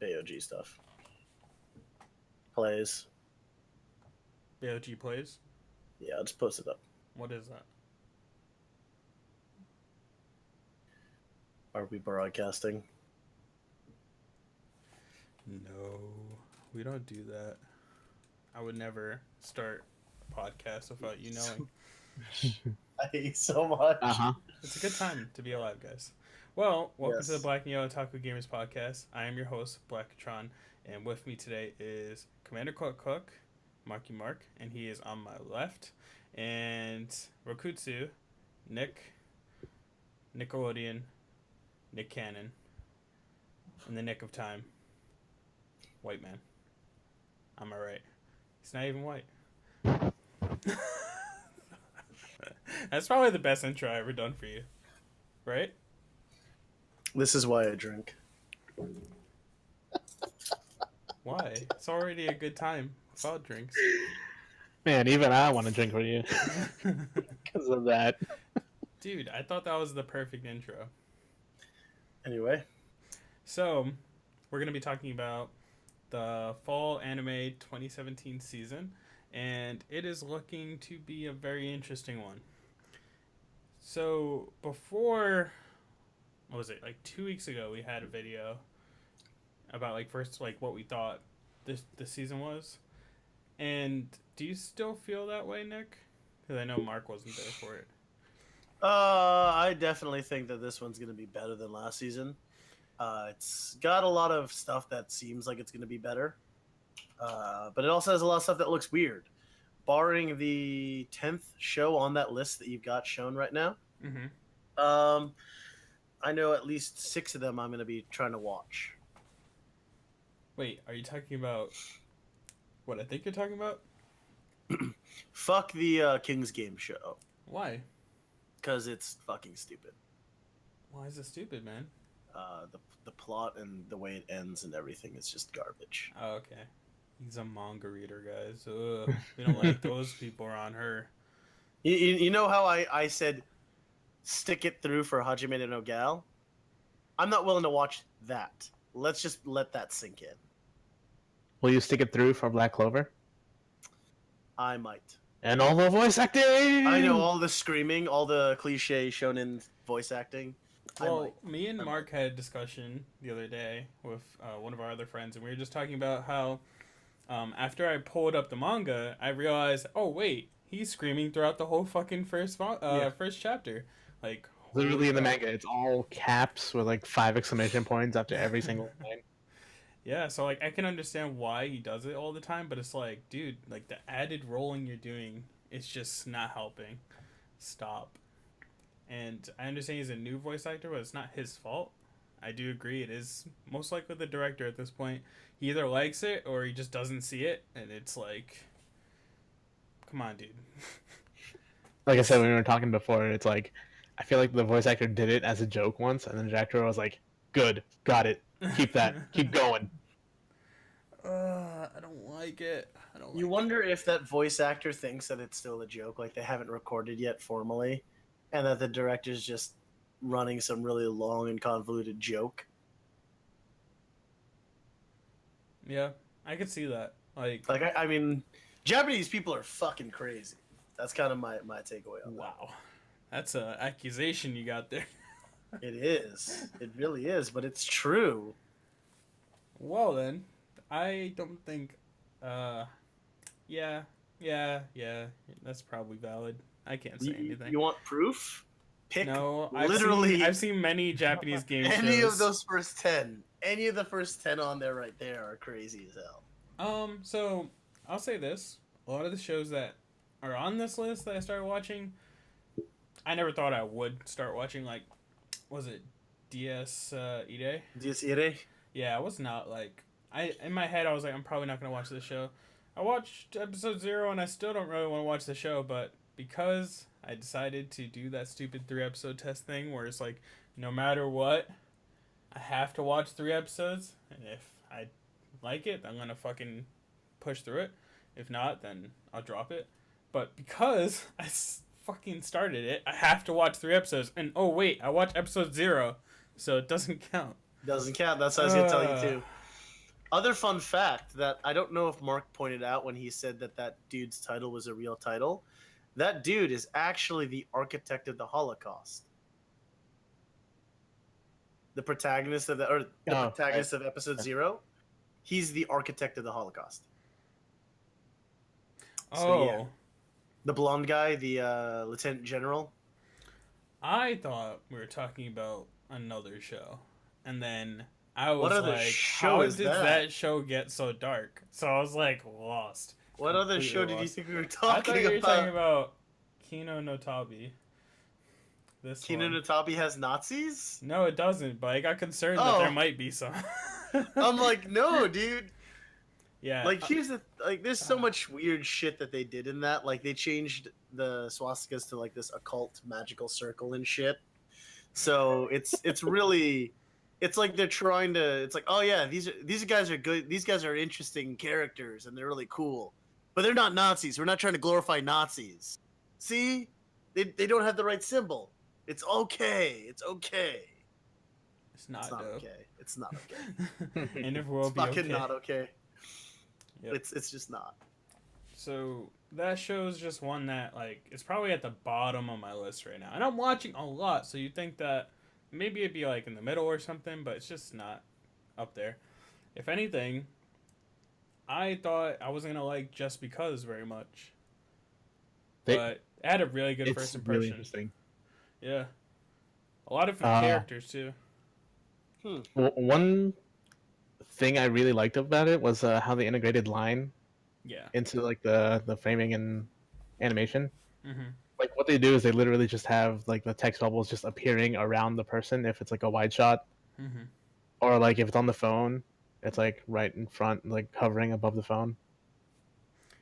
BAYOG stuff. Plays. BAYOG plays? Yeah, I'll just post it up. What is that? Are we broadcasting? No, we don't do that. I would never start a podcast without you knowing. I hate you so much. It's a good time to be alive, guys. Well, welcome to the Yes. Black and Yellow Taco Gamers podcast. I am your host, Black-tron, and with me today is Commander Cook, Marky Mark, and he is on my left, and Rokutsu, Nick, Nickelodeon, Nick Cannon, in the nick of time, white man. Am I right? He's not even white. That's probably the best intro I ever done for you, right? This is why I drink. Why? It's already a good time without drinks. Man, even I want to drink with you because of that. Dude, I thought that was the perfect intro. Anyway. So, we're going to be talking about the fall anime 2017 season, and it is looking to be a very interesting one. So, before, what was it, like 2 weeks ago, we had a video about, like, first, like, what we thought this season was. And do you still feel that way, Nick? Because I know Mark wasn't there for it. I definitely think that this one's going to be better than last season. It's got a lot of stuff that seems like it's going to be better. But it also has a lot of stuff that looks weird. Barring the 10th show on that list that you've got shown right now. Mm-hmm. I know at least 6 of them I'm going to be trying to watch. Wait, are you talking about what I think you're talking about? Fuck the King's Game show. Why? Because it's fucking stupid. Why is it stupid, man? The plot and the way it ends and everything is just garbage. Oh, okay. He's a manga reader, guys. Ugh, we don't like those people around her. You know how I said stick it through for Hajime no Gal? I'm not willing to watch that. Let's just let that sink in. Will you stick it through for Black Clover? I might. And all the voice acting! I know all the screaming, all the cliche shonen voice acting. Well, me and Mark had a discussion the other day with one of our other friends, and we were just talking about how after I pulled up the manga, I realized, oh wait, he's screaming throughout the whole fucking first chapter. Like Literally in the manga, it's all caps with like 5 exclamation points after every single line. Yeah, so like I can understand why he does it all the time, but it's like, dude, like the added rolling you're doing, it's just not helping. Stop. And I understand he's a new voice actor, but it's not his fault. I do agree it is most likely the director at this point. He either likes it or he just doesn't see it, and it's like, come on, dude. Like I said when we were talking before, it's like, I feel like the voice actor did it as a joke once, and then the director was like, good, got it, keep that, keep going. I don't like it. You wonder if that voice actor thinks that it's still a joke, like they haven't recorded yet formally, and that the director's just running some really long and convoluted joke. Yeah, I could see that. Like I mean, Japanese people are fucking crazy. That's kind of my takeaway on that. Wow. That's an accusation you got there. It is. It really is, but it's true. Well then, I don't think yeah, that's probably valid. I can't say anything. You want proof? Pick no, literally I've seen many Japanese game shows. Any of those first 10. Any of the first 10 on there right there are crazy as hell. So I'll say this. A lot of the shows that are on this list that I started watching, I never thought I would start watching. Like, was it DS Ire? DS Ire? Yeah, I was not like... in my head, I was like, I'm probably not going to watch this show. I watched episode 0, and I still don't really want to watch the show, but because I decided to do that stupid 3-episode test thing where it's like, no matter what, I have to watch 3 episodes, and if I like it, I'm going to fucking push through it. If not, then I'll drop it. But because I fucking started it, I have to watch 3 episodes, and oh wait, I watched episode 0, so it doesn't count. Doesn't count, that's what I was going to tell you too. Other fun fact that I don't know if Mark pointed out when he said that that dude's title was a real title. That dude is actually the architect of the Holocaust. The protagonist of Right. of episode 0. He's the architect of the Holocaust. So yeah, Oh, the blonde guy, the lieutenant general. I thought we were talking about another show, and then I What was other like, show "How is did that? that show get so dark?" So I was like, lost. What other Completely show did you lost. think we were I thought talking you were talking about? about Kino no Tabi. This Kino one. no Tabi has Nazis? No, it doesn't. But I got concerned that there Oh, might be some. I'm like, no, dude. Yeah. Like, there's so much weird shit that they did in that. Like, they changed the swastikas to like this occult magical circle and shit. So it's really, it's like they're trying to. It's like, oh yeah, these guys are good. These guys are interesting characters and they're really cool, but they're not Nazis. We're not trying to glorify Nazis. See, they don't have the right symbol. It's okay. It's okay. It's It's not not though. okay. It's not okay. And it It's will be fucking okay. not okay. Yep. It's just not. So that show is just one that like it's probably at the bottom of my list right now, and I'm watching a lot. So you think that maybe it'd be like in the middle or something, but it's just not up there. If anything, I thought I wasn't gonna like Just Because very much, They, but it had a really good first it's really impression. interesting. Yeah, a lot of characters too. One thing I really liked about it was how they integrated line Yeah. into like the framing and animation. Mhm. Like what they do is they literally just have like the text bubbles just appearing around the person if it's like a wide shot, Mhm. or like if it's on the phone, it's like right in front, like hovering above the phone.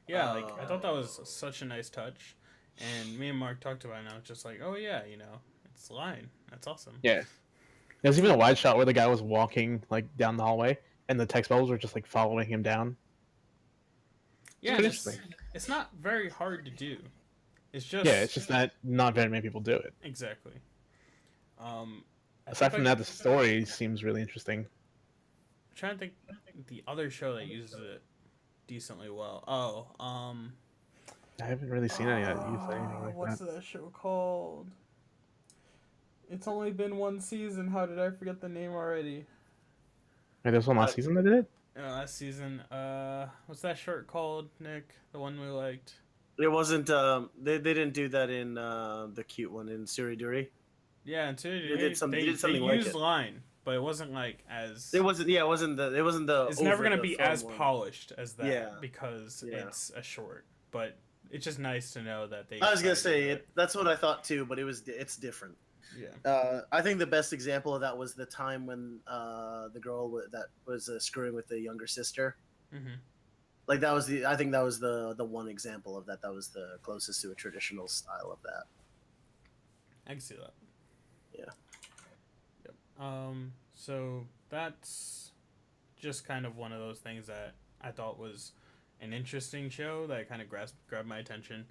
Yeah, like I thought that was such a nice touch, and me and Mark talked about it. And I was just like, oh yeah, it's line. That's awesome. Yeah, there's even a wide shot where the guy was walking like down the hallway, and the text bubbles were just like following him down. It's Yeah, and pretty interesting. it's not very hard to do. It's just Yeah, it's just that not very many people do it. exactly. I Aside think from that, the story seems really interesting. I'm trying to think the other show that uses it decently well. Oh, I haven't really seen any that use anything like what's that. that show called? It's only been one season. How did I forget the name already? Wait, there's one last season that did it? Last season. What's that short called, Nick? The one we liked. It wasn't. They didn't do that in the cute one in Suriduri. Yeah, and two, They did something like used it. line, but it wasn't like as. It wasn't. Yeah, it wasn't the. It wasn't the. It's never over gonna the be phone as one. polished as that Yeah. because Yeah. it's a short. But it's just nice to know that they. I was gonna tried to do say it. that's what I thought too, but it's different. Yeah. I think the best example of that was the time when the girl that was screwing with the younger sister. Mm-hmm. Like that was I think that was the one example of that. That was the closest to a traditional style of that. I can see that. Yeah. Yep. So that's just kind of one of those things that I thought was an interesting show that kind of grabbed my attention.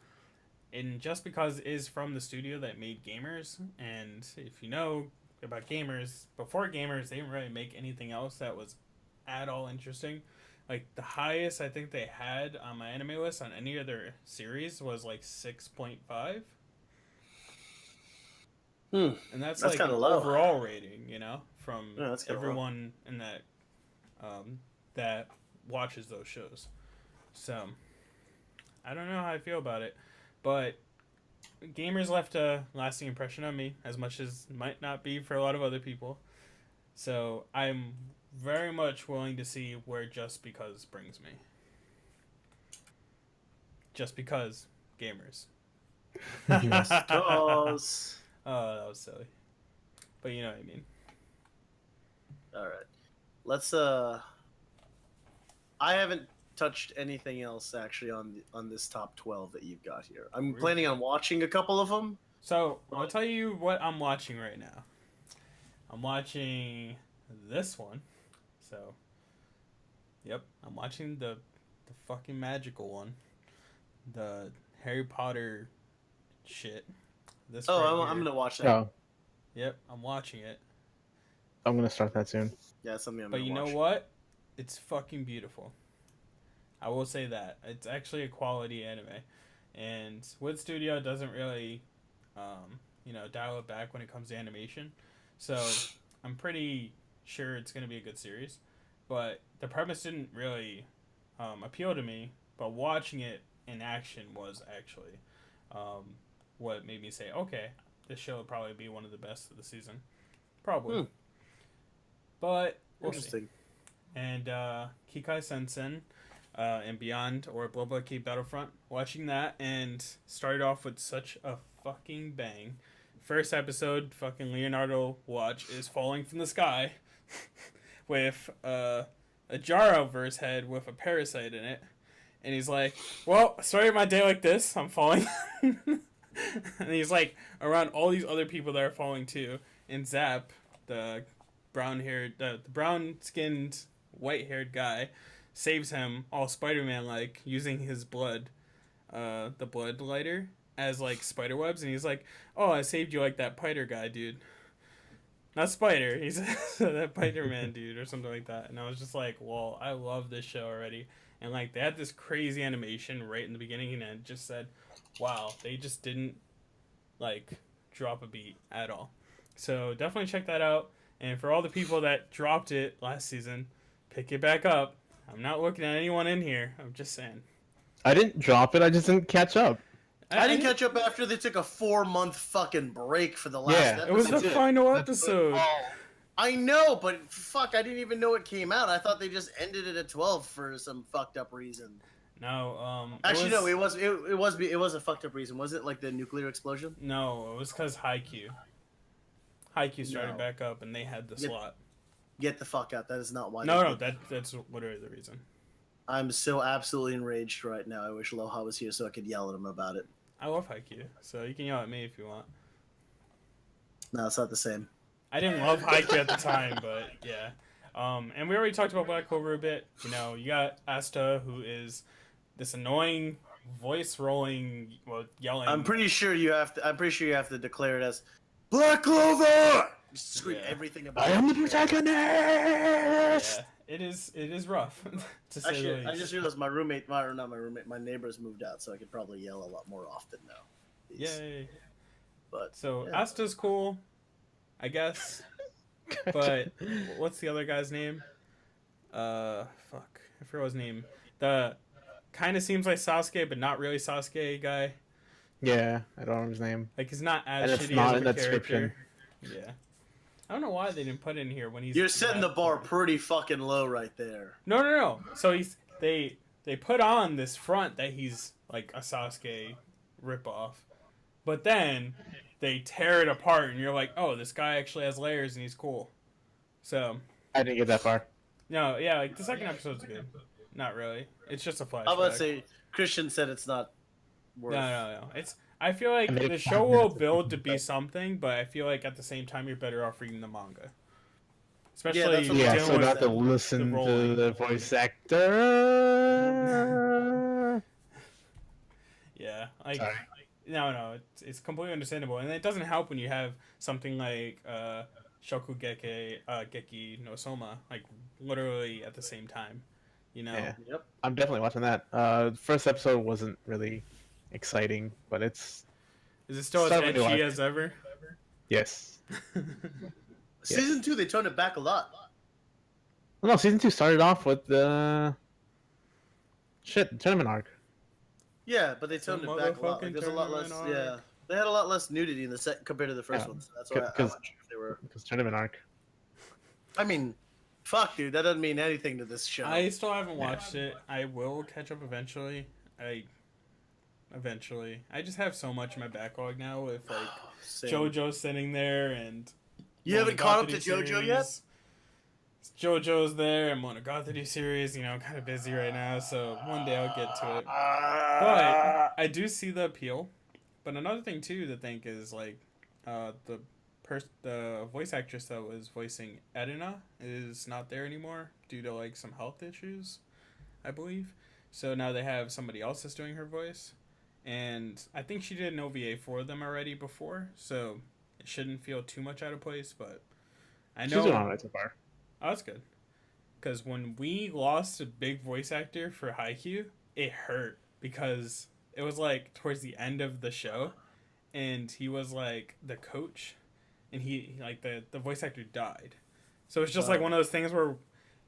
And just because it is from the studio that made Gamers, and if you know about Gamers, before Gamers, they didn't really make anything else that was at all interesting. Like the highest I think they had on my anime list on any other series was like 6.5. And that's like kinda an low. overall rating, from Yeah, that's kinda low. everyone in that that watches those shows. So I don't know how I feel about it, but Gamers left a lasting impression on me, as much as might not be for a lot of other people. So I'm very much willing to see where Just Because brings me. Just because Gamers. Toss. Oh, that was silly. But you know what I mean. All right. Let's I haven't touched anything else actually on this top 12 that you've got here. I'm Weird. planning on watching a couple of them. So I'll tell you what I'm watching right now. I'm watching this one. So, yep, I'm watching the fucking magical one, the Harry Potter shit. This. Oh, right I'm here. gonna watch that. Oh, Yep, I'm watching it. I'm gonna start that soon. Yeah, it's something I'm But gonna you watch. know what? it's fucking beautiful. I will say that. It's actually a quality anime. And Wood Studio doesn't really, dial it back when it comes to animation. So I'm pretty sure it's going to be a good series. But the premise didn't really appeal to me. But watching it in action was actually what made me say, okay, this show will probably be one of the best of the season. Probably. But we'll see. And Kikai Sensen and Beyond, or Bloblocky Battlefront, watching that and started off with such a fucking bang. First episode, fucking Leonardo Watch is falling from the sky with a Gyroverse head with a parasite in it. And he's like, well, sorry my day like this, I'm falling. And he's like around all these other people that are falling too. And Zap, the brown-skinned, white-haired guy, saves him all Spider-Man like, using his blood, the blood lighter, as like spider webs. And he's like, oh, I saved you like that Piter guy, dude. Not Spider, he's that Spider-Man dude or something like that. And I was just like, well, I love this show already. And like they had this crazy animation right in the beginning, and it just said, wow, they just didn't like drop a beat at all. So definitely check that out. And for all the people that dropped it last season, pick it back up. I'm not looking at anyone in here. I'm just saying. I didn't drop it. I just didn't catch up. I didn't catch up after they took a 4-month fucking break for the last episode. It was the final episode. I know, but fuck, I didn't even know it came out. I thought they just ended it at 12 for some fucked up reason. No, actually, no, it was a fucked up reason. Was it like the nuclear explosion? No, it was because Haikyuu started back up and they had the slot. Get the fuck out. That is not why. No, that's literally the reason. I'm so absolutely enraged right now. I wish Loha was here so I could yell at him about it. I love Haikyuu, so you can yell at me if you want. No, it's not the same. I didn't love Haikyuu at the time, but yeah. And we already talked about Black Clover a bit. You know, you got Asta, who is this annoying voice rolling, yelling. I'm pretty sure you have to declare it as Black Clover. Just scream everything about. I am the protagonist. Yeah, it is rough. To say the least. I just realized my neighbors moved out, so I could probably yell a lot more often now. Yay! But so Asta's cool, I guess. But what's the other guy's name? I forgot his name. The kind of seems like Sasuke, but not really Sasuke guy. Yeah, I don't know his name. Like he's not as and shitty it's not as in a the character. description. Yeah, I don't know why they didn't put it in here when he's. You're setting the bar pretty fucking low right there. No. So they put on this front that he's like a Sasuke ripoff, but then they tear it apart, and you're like, oh, this guy actually has layers and he's cool. So I didn't get that far. No, yeah, like the second episode's good. Not really. It's just a flashback. I was about to say Christian said it's not worth. No. I feel like the show will build to be something, but I feel like at the same time you're better off reading the manga. Especially so not to listen to the voice actor. Yeah, like no, it's completely understandable, and it doesn't help when you have something like Geki no Soma, like literally at the same time, you know. Yeah. Yep. I'm definitely watching that. The first episode wasn't really exciting, but it's. Is it still as edgy as ever? Yes. Season 2, they toned it back a lot. Well, no, season 2 started off with the tournament arc. Yeah, but they toned it back a lot. Like, there's a lot less. Yeah, they had a lot less nudity in the set compared to the first one. So that's why I'm not sure if they were. Because tournament arc. I mean, fuck, dude, that doesn't mean anything to this show. I still haven't watched it. I will catch up eventually. I just have so much in my backlog now with like JoJo sitting there and. You haven't caught up to JoJo yet? JoJo's there and Monogatari series, kind of busy right now, so one day I'll get to it. But I do see the appeal. But another thing too to think is like the voice actress that was voicing Edina is not there anymore due to like some health issues, I believe. So now they have somebody else that's doing her voice. And I think she did an OVA for them already before, so it shouldn't feel too much out of place, but I know... She's doing all right so far. Oh, that's good. because when we lost a big voice actor for Haikyuu, it hurt because it was like towards the end of the show, and he was like the coach, and he like the voice actor died, so it's just like one of those things where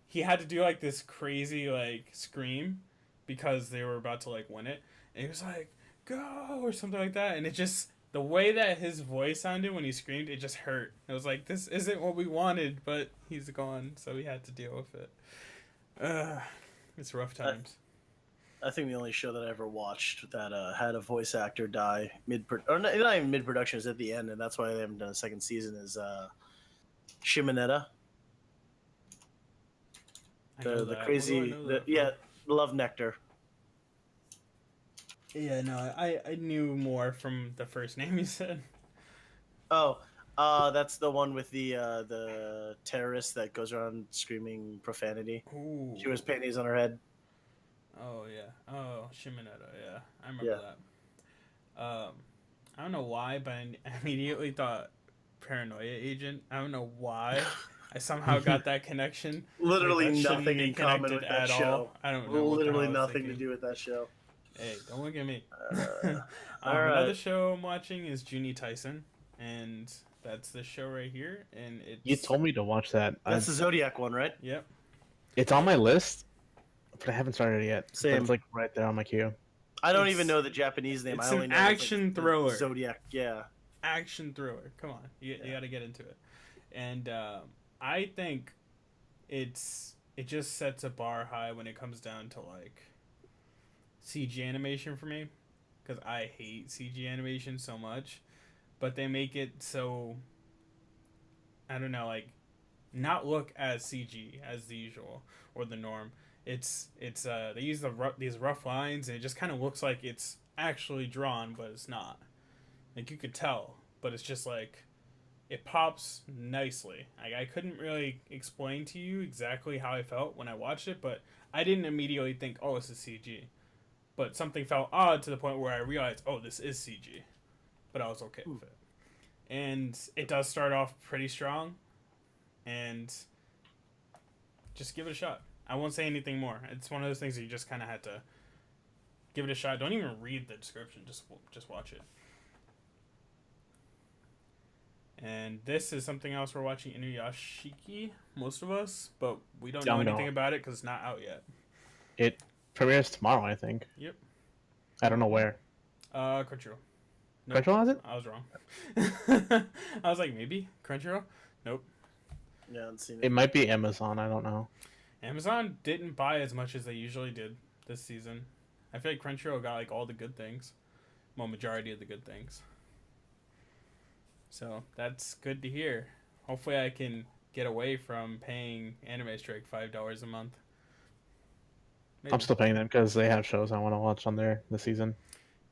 he had to do like this crazy like scream because they were about to like win it, and he was like go or something like that, and it just the way that his voice sounded when he screamed, it just hurt. It was like, this isn't what we wanted, but he's gone, so we had to deal with it. It's rough times. I think the only show that I ever watched that had a voice actor die or not even mid-production, is at the end, and that's why they haven't done a second season, is Shimonetta. The crazy... Love Nectar. Yeah, no, I knew more from the first name you said. Oh, that's the one with the terrorist that goes around screaming profanity. Ooh. She wears panties on her head. Oh yeah. Oh, Shimonetta. Yeah, I remember that. I don't know why, but I immediately thought Paranoia Agent. I don't know why. I somehow got that connection. Literally like, nothing in common with that show. I don't know. Literally nothing to do with that show. Hey, don't look at me. All right. Another show I'm watching is Junie Tyson, and that's the show right here. And it's... You told me to watch that. That's the Zodiac one, right? Yep. It's on my list, but I haven't started it yet. Same. But it's like right there on my queue. I don't even know the Japanese name. It's I only an know action thriller. Zodiac, yeah. Action thriller. Come on, you got to get into it. And I think it just sets a bar high when it comes down to like CG animation for me, because I hate CG animation so much, but they make it so, I don't know, like not look as CG as the usual or the norm. It's they use these rough lines, and it just kind of looks like it's actually drawn, but it's not. Like you could tell, but it's just like it pops nicely. I couldn't really explain to you exactly how I felt when I watched it, but I didn't immediately think, oh, this is CG. But something felt odd to the point where I realized, oh, this is CG. But I was okay with it. And it does start off pretty strong. And just give it a shot. I won't say anything more. It's one of those things that you just kind of had to give it a shot. Don't even read the description. Just watch it. And this is something else we're watching, Inuyashiki, most of us. But we don't know anything about it because it's not out yet. It premieres tomorrow, I think. Yep. I don't know where. Crunchyroll. Nope. Crunchyroll has it? I was wrong. I was like, maybe Crunchyroll? Nope. Yeah, I haven't seen it. It might be Amazon. I don't know. Amazon didn't buy as much as they usually did this season. I feel like Crunchyroll got like all the good things. Well, majority of the good things. So that's good to hear. Hopefully I can get away from paying Anime Strike $5 a month. Maybe. I'm still paying them because they have shows I want to watch on there this season.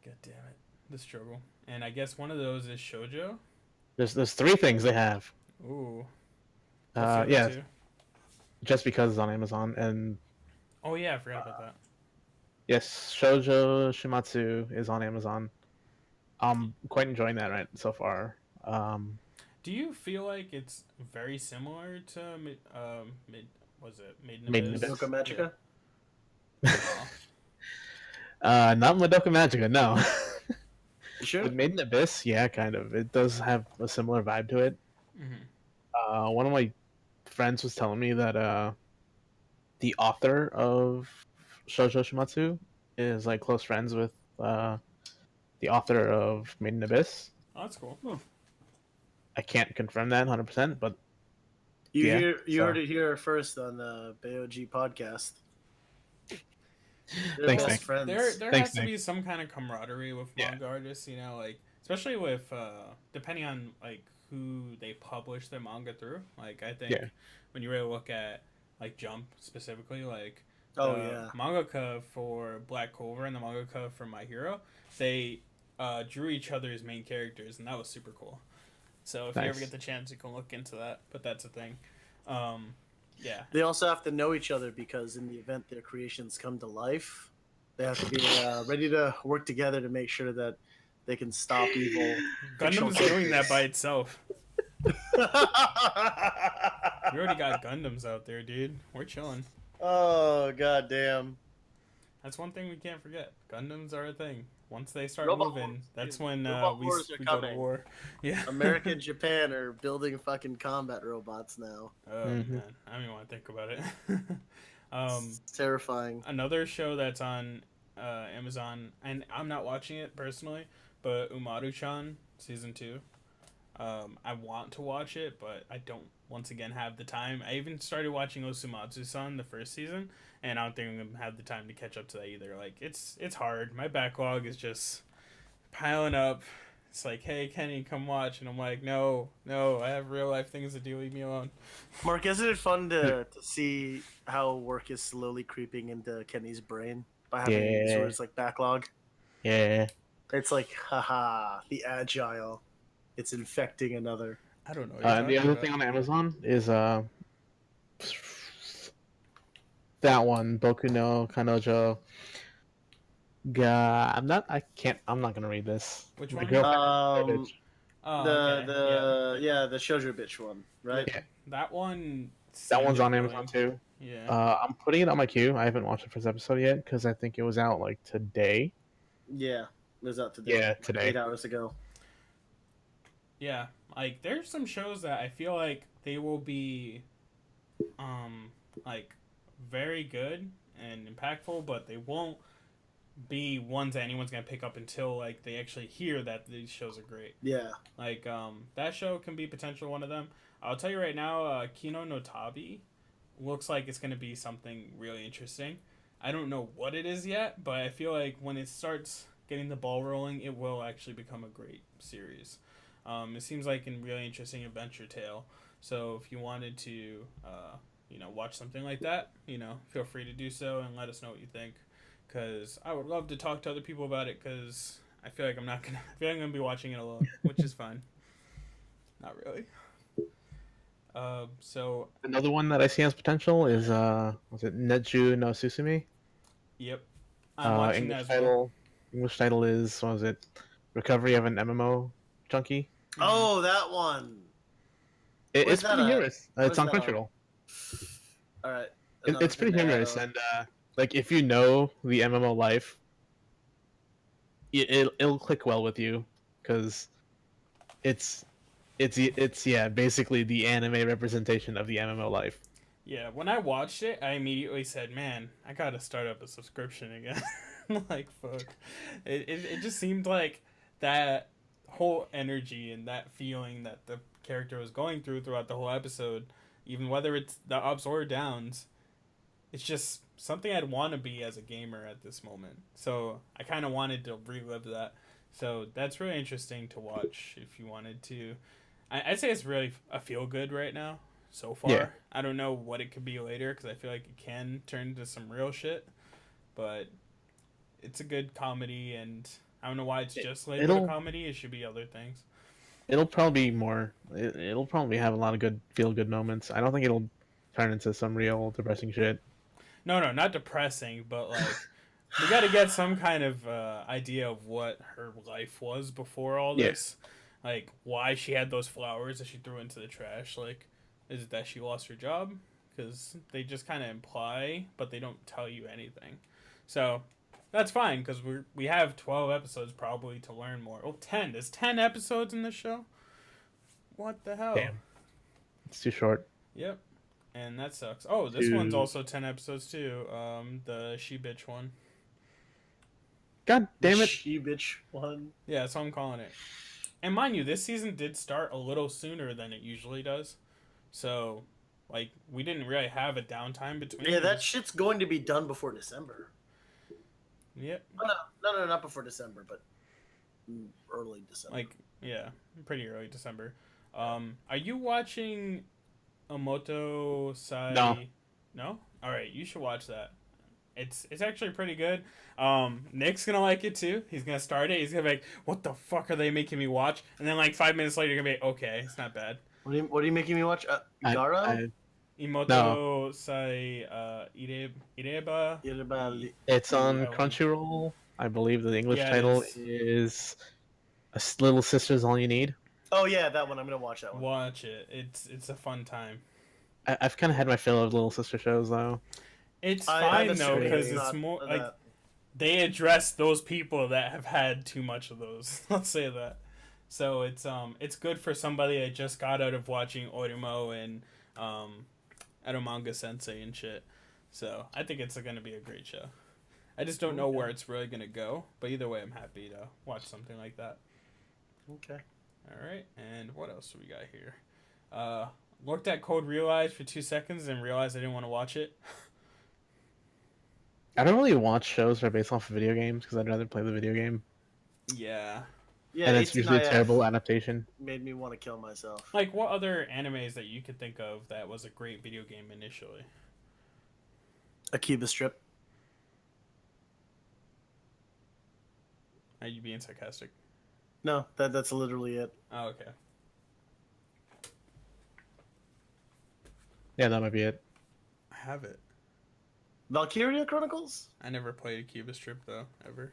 God damn it. The struggle. And I guess one of those is shoujo? There's 3 things they have. Ooh. Yeah. Just because it's on Amazon. And oh yeah, I forgot about that. Yes, Shoujo Shimatsu is on Amazon. I'm quite enjoying that right so far. Do you feel like it's very similar to Maiden Maiden Abyss? Madoka Magica? Yeah. Not Madoka Magica, no. You sure? With Maiden Abyss, yeah, kind of. It does have a similar vibe to it. Mm-hmm. One of my friends was telling me that the author of Shoujo Shimatsu is like close friends with the author of Maiden Abyss. Oh, that's cool. I can't confirm that 100%, but you heard it here first on the BAYOG podcast. They're Thanks, best Nick. friends. There Thanks, has to Nick. be some kind of camaraderie with manga artists, you know, like especially with depending on like who they publish their manga through. Like I think when you really look at like Jump specifically, like mangaka for Black Clover and the mangaka for My Hero, they drew each other as main characters, and that was super cool. So if you ever get the chance, you can look into that. But that's a thing. Yeah. They also have to know each other because in the event their creations come to life, they have to be ready to work together to make sure that they can stop evil. Gundam's doing that by itself. We already got Gundams out there, dude. We're chilling. Oh goddamn! That's one thing we can't forget. Gundams are a thing. Once they start Robot moving, wars, that's dude. when Robot we wars are go to coming. war. Yeah. America and Japan are building fucking combat robots now. Oh Mhm. man, I don't even want to think about it. It's terrifying. Another show that's on Amazon, and I'm not watching it personally, but Umaru-chan season 2. I want to watch it, but I don't once again have the time. I even started watching Osumatsu-san the first season, and I don't think I'm gonna have the time to catch up to that either. Like it's hard. My backlog is just piling up. It's like, hey Kenny, come watch, and I'm like, no, I have real life things to do. Leave me alone. Mark, isn't it fun to see how work is slowly creeping into Kenny's brain by having sort of his like backlog? Yeah. It's like, haha, the agile. It's infecting another. I don't know. What And the you're other talking thing about. on Amazon is that one, Boku no Kanojo ga I'm not gonna read this. Which My one? girlfriend Um, Oh, the okay. the yeah, the shoujo bitch one, right? Yeah. That one. That one's on annoying. Amazon too. Yeah. I'm putting it on my queue. I haven't watched the first episode yet because I think it was out like today. Yeah, it was out today. Yeah, like today. 8 hours ago. Yeah. Like there's some shows that I feel like they will be, like very good and impactful, but they won't be ones that anyone's gonna pick up until like they actually hear that these shows are great. Yeah. Like that show can be potential one of them. I'll tell you right now, Kino no Tabi looks like it's gonna be something really interesting. I don't know what it is yet, but I feel like when it starts getting the ball rolling, it will actually become a great series. It seems like a really interesting adventure tale. So if you wanted to, watch something like that, feel free to do so and let us know what you think. Because I would love to talk to other people about it. Because I feel like I feel like I'm gonna be watching it alone, which is fine. Not really. So Another one that I see has potential is was it Net-juu no Susumi? yep, I'm watching that as well. English title is what was it? Recovery of an MMO junkie. Oh, that one. It's that pretty at? humorous. It's Where's on that on? Crunchyroll. All right. Another It's thing pretty to add humorous, on. and like if you know the MMO life, it'll click well with you because it's yeah basically the anime representation of the MMO life. Yeah, when I watched it, I immediately said, "Man, I gotta start up a subscription again." Like, fuck. It just seemed like that whole energy and that feeling that the character was going through throughout the whole episode, even whether it's the ups or downs, it's just something I'd want to be as a gamer at this moment. So I kind of wanted to relive that. So that's really interesting to watch if you wanted to. I'd say it's really a feel good right now so far. Yeah. I don't know what it could be later because I feel like it can turn into some real shit, but it's a good comedy, and I don't know why it's just labeled a comedy. It should be other things. It'll probably be more. It'll probably have a lot of good feel good moments. I don't think it'll turn into some real depressing shit. No, not depressing, but like we got to get some kind of idea of what her life was before all Yeah. this. Like why she had those flowers that she threw into the trash. Like, is it that she lost her job? Because they just kind of imply, but they don't tell you anything. So that's fine because we have 12 episodes probably to learn more. Oh, 10. There's 10 episodes in this show. What the hell? Damn, it's too short. Yep. And that sucks. Oh, this one's also 10 episodes too. The she bitch one. God damn it! She bitch one. Yeah, that's what I'm calling it. And mind you, this season did start a little sooner than it usually does. So, like, we didn't really have a downtime between. Yeah, that shit's going to be done before December. Yep. No, not before December, but early December. Like, yeah, pretty early December. Are you watching Omoto Sai? No. No? Alright, you should watch that. It's actually pretty good. Nick's gonna like it too. He's gonna start it. He's gonna be like, "What the fuck are they making me watch?" And then like 5 minutes later, you're gonna be like, "Okay, it's not bad." What are you making me watch? Gara? Imoto Sai Ireba. It's on Island. Crunchyroll. I believe the English Yeah, it title is. is "A Little Sister's All You Need." Oh yeah, that one. I'm gonna watch that one. Watch it. It's a fun time. I've kind of had my fill of little sister shows though. It's I have a fine though stream. because It's it's not more like that. they address those people that have had too much of those. Let's say that. So it's good for somebody that just got out of watching Orimo and Manga Sensei and shit. So I think it's gonna be a great show. I just don't know where it's really gonna go, but either way, I'm happy to watch something like that. Okay. All right, and what else do we got here? Looked at Code Realize for 2 seconds and realized I didn't want to watch it. I don't really watch shows that are based off of video games because I'd rather play the video game, Yeah. Yeah, and it's 18 usually a IF terrible adaptation. made me want to kill myself. Like, what other animes that you could think of that was a great video game initially? Akiba Strip. Are you being sarcastic? No, that's literally it. Oh, okay. Yeah, that might be it. I have it. Valkyria Chronicles? I never played a Cuba Strip though, ever.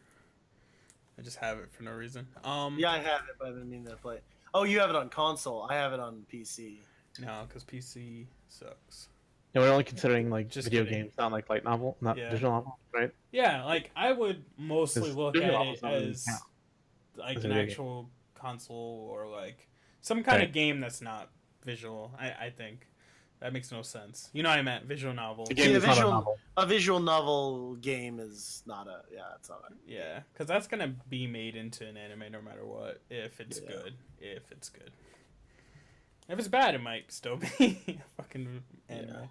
I just have it for no reason. Yeah, I have it, but I've been meaning to play it. Oh, you have it on console. I have it on PC. No, because PC sucks. Yeah, we're only considering like Just video kidding. games, not like light novel, not Yeah. visual novel, right? Yeah, like I would mostly 'Cause look visual at novels it don't really as count like as a an video game. actual console or like some kind of Right. game that's not visual. I think that makes no sense. You know what I meant? Visual novel. The game Yeah, is not a visual- novel. A visual novel game is not a. Yeah, it's not a. Yeah, because that's gonna be made into an anime no matter what. If it's Yeah. good, if it's good. If it's bad, it might still be a fucking anime.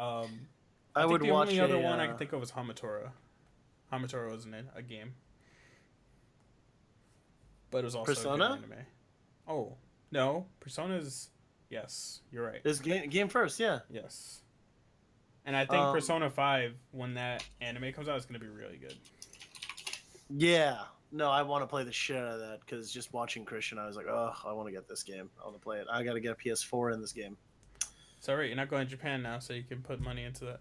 I think would the watch only other a, one I can think of was Hamatora. Hamatora wasn't a game, but it was also Persona? a good anime. Oh no, Persona's yes, you're right. This game first, yeah. Yes, and I think Um, Persona 5 when that anime comes out is gonna be really good. Yeah. No, I want to play the shit out of that because just watching Christian, I was like, oh, I want to get this game. I want to play it. I got to get a PS4 in this game. It's alright. You're not going to Japan now, so you can put money into that.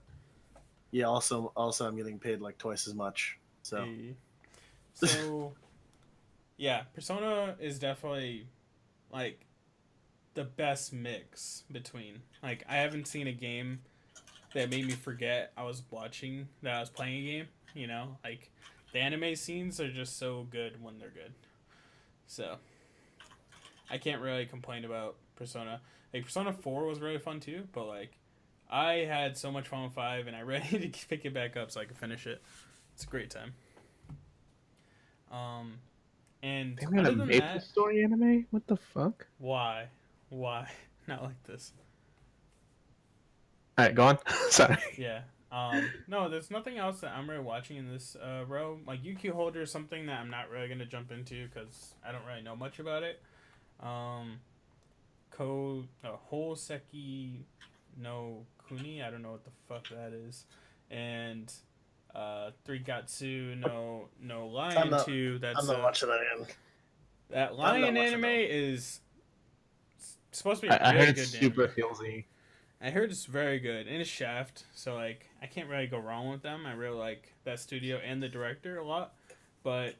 Yeah. Also, I'm getting paid like twice as much. So. Hey. So, yeah, Persona is definitely like the best mix between. Like, I haven't seen a game that made me forget I was playing a game. You know, like the anime scenes are just so good when they're good. So, I can't really complain about Persona. Like Persona 4 was really fun too, but like I had so much fun with 5 and I really need to pick it back up so I can finish it. It's a great time. And They made other a than Maple that, Story anime? What the fuck? why not like this? All right, go on. Sorry. Yeah. No, there's nothing else that I'm really watching in this row. Like UQ Holder is something that I'm not really gonna jump into because I don't really know much about it. Hoseki no Kuni, I don't know what the fuck that is, and Threegatsu no Lion 2. That's I'm not watching that again. that not Lion watching anime that. is supposed to be a I really heard good it's super anime. feelsy. I heard it's very good, and it's Shaft, so like I can't really go wrong with them. I really like that studio and the director a lot, but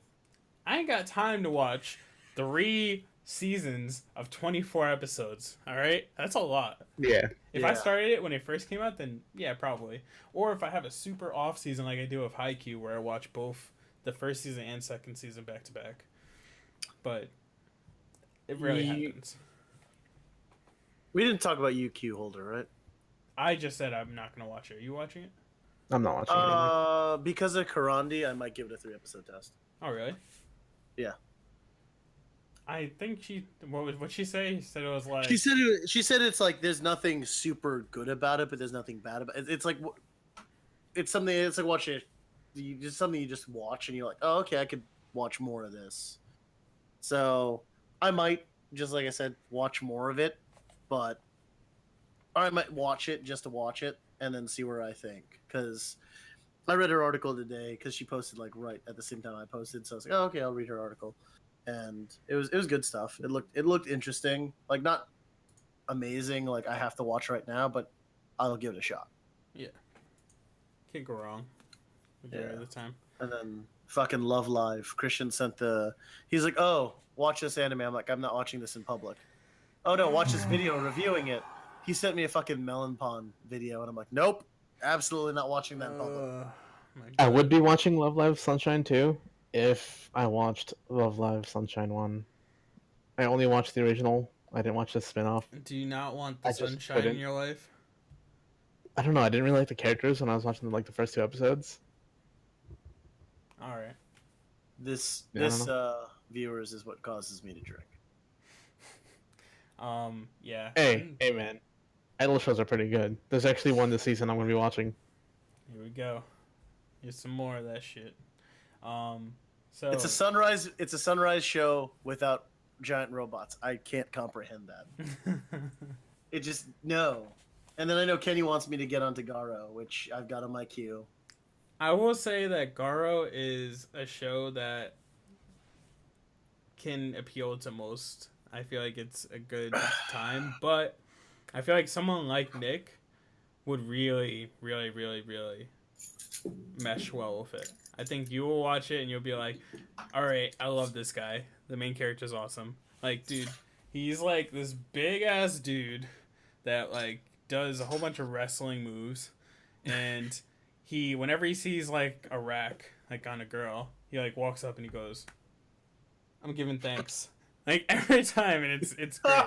I ain't got time to watch 3 seasons of 24 episodes. All right, that's a lot. Yeah. If I Yeah. started it when it first came out, then yeah, probably. Or if I have a super off season like I do with Haikyuu, where I watch both the first season and second season back to back. But it rarely happens. We didn't talk about UQ Holder, right? I just said I'm not gonna watch it. Are you watching it? I'm not watching it either. Because of Karandi, I might give it a 3-episode test. Oh really? Yeah. I think what she say? She said it was like She said it's like there's nothing super good about it, but there's nothing bad about it. It's like it's something. It's like watching it. Just something you just watch and you're like, oh, okay, I could watch more of this. So I might just like I said, watch more of it, but or I might watch it just to watch it and then see where I think. Because I read her article today because she posted like right at the same time I posted, so I was like, oh, okay, I'll read her article. And it was good stuff. It looked interesting. Like not amazing. Like I have to watch right now, but I'll give it a shot. can't go wrong. Majority of the time. And then fucking Love Live. Christian sent the. He's like, "Oh, watch this anime." I'm like, "I'm not watching this in public." "Oh no, watch this video reviewing it." He sent me a fucking Melon Pond video, and I'm like, "Nope, absolutely not watching that in public." My I God. would be watching Love Live Sunshine 2 if I watched Love Live Sunshine 1. I only watched the original. I didn't watch the spin-off. Do you not want the I just sunshine in couldn't. your life? I don't know. I didn't really like the characters when I was watching like the first 2 episodes. All right. This Yeah, I don't this know. viewers is what causes me to drink. Yeah. Hey, man. Idol shows are pretty good. There's actually one this season I'm gonna be watching. Here we go. Here's some more of that shit. So It's a sunrise show without giant robots. I can't comprehend that. It just no. And then I know Kenny wants me to get onto Garo, which I've got on my queue. I will say that Garo is a show that can appeal to most. I feel like it's a good time, but I feel like someone like Nick would really, really, really, really mesh well with it. I think you will watch it and you'll be like, all right, I love this guy. The main character's awesome. Like, dude, he's like this big ass dude that like does a whole bunch of wrestling moves, and he whenever he sees like a rack like on a girl, he like walks up and he goes, "I'm giving thanks." Like every time, and it's great.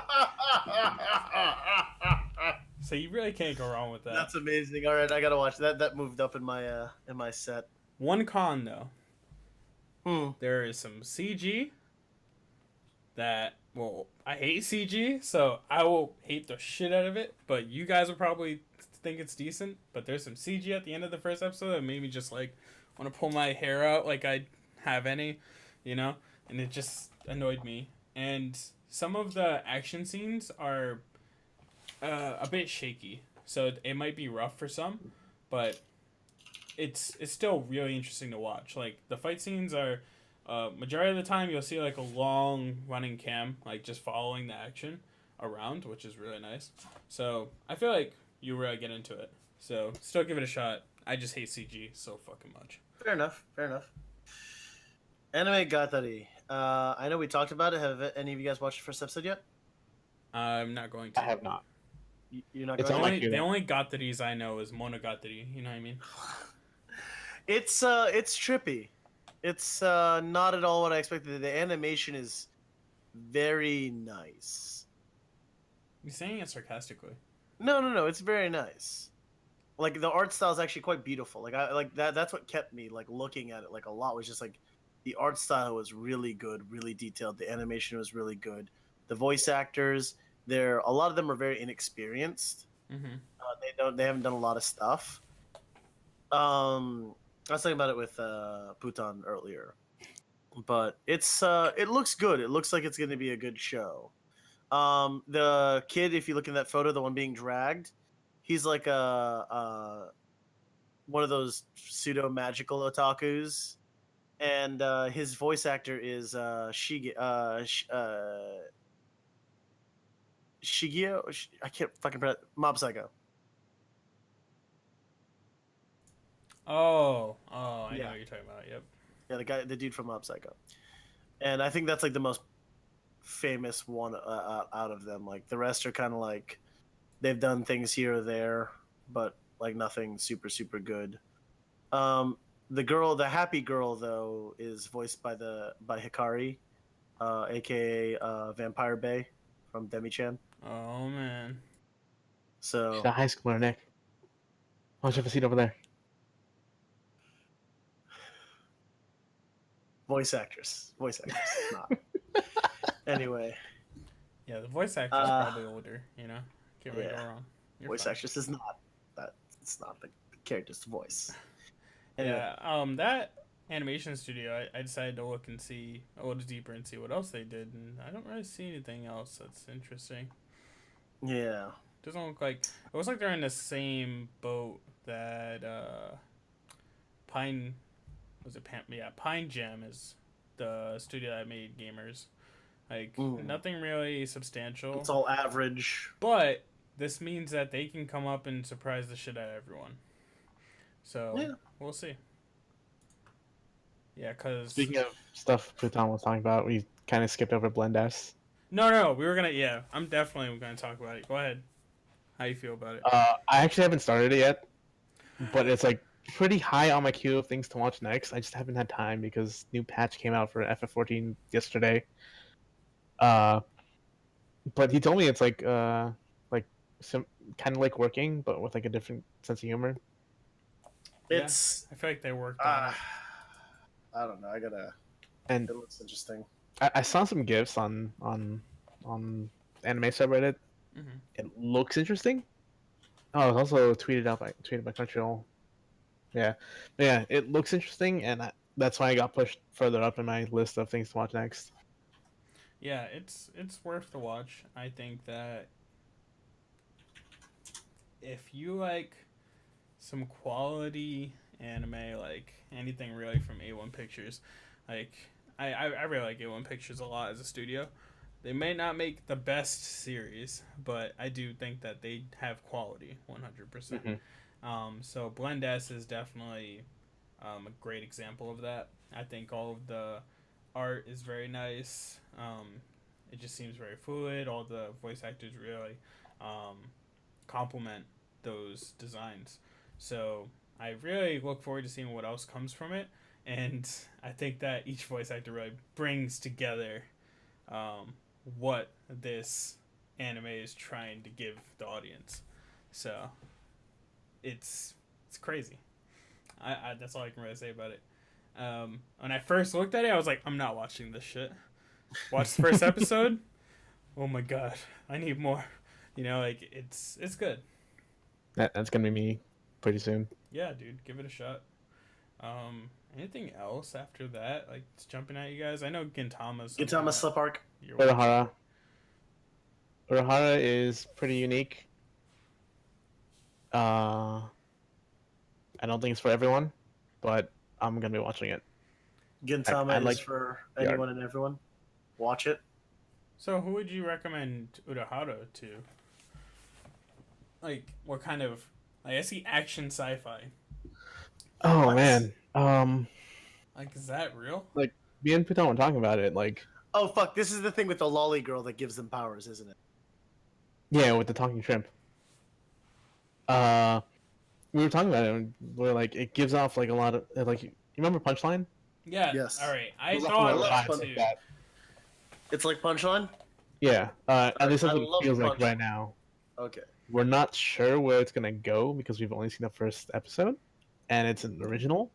So you really can't go wrong with that. That's amazing. All right, I gotta watch that. That moved up in my set. One con though, there is some CG that, well, I hate CG, so I will hate the shit out of it. But you guys will probably think it's decent. But there's some CG at the end of the first episode that made me just like want to pull my hair out like I have any, you know, and it just annoyed me. And some of the action scenes are a bit shaky, so it might be rough for some, but it's still really interesting to watch. Like the fight scenes are majority of the time you'll see like a long running cam, like just following the action around, which is really nice. So I feel like you really get into it. So still give it a shot. I just hate CG so fucking much. Fair enough. Anime Gatari. I know we talked about it. Have any of you guys watched the first episode yet? I'm not going to. I have not. You're not It's going on to? my queue. The only Gataris I know is Monogatari. You know what I mean? It's trippy. It's not at all what I expected. The animation is very nice. You're saying it sarcastically. No. It's very nice. Like the art style is actually quite beautiful. Like I like that. That's what kept me like looking at it like a lot. Was just like the art style was really good, really detailed. The animation was really good. The voice actors, a lot of them are very inexperienced. Mm-hmm. They haven't done a lot of stuff. I was talking about it with Putan earlier, but it looks good. It looks like it's going to be a good show. The kid, if you look in that photo, the one being dragged, he's like one of those pseudo magical otakus, and his voice actor is Shigeo. I can't fucking pronounce Mob Psycho. Oh, I know what Yeah. you're talking about. Yep. Yeah, the dude from Mob Psycho, and I think that's like the most famous one out of them. Like the rest are kind of like they've done things here or there, but like nothing super good. The happy girl though, is voiced by Hikari, aka Vampire Bay from Demi-chan. Oh man. So She's a high schooler, Nick. Why don't you have a seat over there? voice actress, not. Anyway, Yeah, the voice actor is probably older. You know, can't really go wrong. You're voice fine. actress is not that. It's not the character's voice. Anyway. Yeah. That animation studio, I decided to look and see a little deeper and see what else they did, and I don't really see anything else that's interesting. Yeah. Doesn't look like it looks like they're in the same boat that Pine Pine Jam is the studio that made Gamers. Like nothing really substantial. It's all average. But this means that they can come up and surprise the shit out of everyone. So we'll see. Yeah, because Speaking of stuff Putan was talking about, we kind of skipped over Blend S. no, we were gonna. Yeah, I'm definitely gonna talk about it. Go ahead. How you feel about it? I actually haven't started it yet, but it's like pretty high on my queue of things to watch next. I just haven't had time because new patch came out for FF14 yesterday. Uh, but he told me it's like some kind of like working, but with like a different sense of humor. Yeah, It's I feel like they worked on it. I don't know. And It looks interesting. I saw some gifs on anime subreddit. Mm-hmm. It looks interesting. Oh, it was also tweeted by Crunchyroll. Yeah, yeah, it looks interesting, and that's why I got pushed further up in my list of things to watch next. Yeah, it's worth the watch. I think that if you like some quality anime, like anything really from A1 Pictures, like I really like A1 Pictures a lot as a studio. They may not make the best series, but I do think that they have quality 100%. Hmm. So Blend S is definitely a great example of that. I think all of the art is very nice. It just seems very fluid. All the voice actors really um, complement those designs. So I really look forward to seeing what else comes from it. And I think that each voice actor really brings together um, what this anime is trying to give the audience. So it's crazy. I that's all I can really say about it. When I first looked at it, I was like, I'm not watching this shit. Watch the first episode. Oh my god, I need more. You know, like it's good. That's gonna be me pretty soon. Yeah, dude, give it a shot. Anything else after that? Like it's jumping at you guys. I know Gintama's something Gintama that Slip Arc. you're watching. Urahara. Urahara is pretty unique. Uh, I don't think it's for everyone, but I'm gonna be watching it. I Gintama is like for the art. anyone and everyone. Watch it. So who would you recommend Urahara to? Like what kind of like I see action sci-fi. Oh What? man, Like is that real? like me and Putan were talking about it. Like, Oh fuck! This is the thing with the lolly girl that gives them powers, isn't it? yeah, with the talking shrimp. Uh, we were talking about it. And we're like, it gives off like a lot of like. You remember Punchline? Yeah. Yes. All right. It I gives off a lot thought of love that vibes Punch. like too. that. It's like Punchline. Yeah, at least I that's what it love feels like Punch. right now. Okay. We're not sure where it's gonna go because we've only seen the first episode, and it's an original. Okay.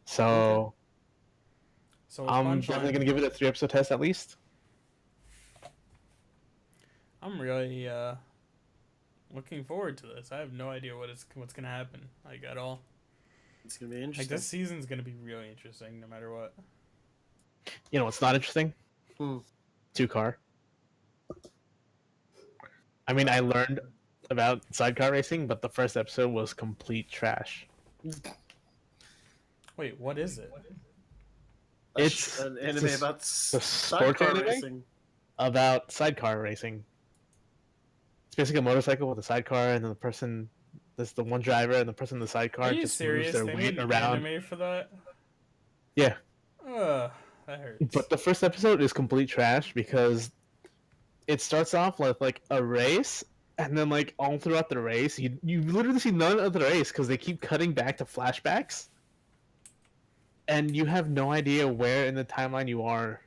So So with I'm definitely Punchline, gonna give it a 3 episode test at least. I'm really looking forward to this. I have no idea what's gonna happen like at all. It's gonna be Like interesting. this season's gonna be really interesting no matter what. You know, it's not interesting. Hmm. 2 car. I mean, I learned about sidecar racing, but the first episode was complete trash. Wait, what is it? It's An it's anime a about sports sidecar anime racing. about sidecar racing. It's basically a motorcycle with a sidecar, and then there's the one driver, and the person in the Are sidecar you just moves serious? their They made weight an around. anime for that? Yeah, Ugh, that hurts. but the first episode is complete trash because it starts off with like a race, and then like all throughout the race, you literally see none of the race because they keep cutting back to flashbacks, and you have no idea where in the timeline you are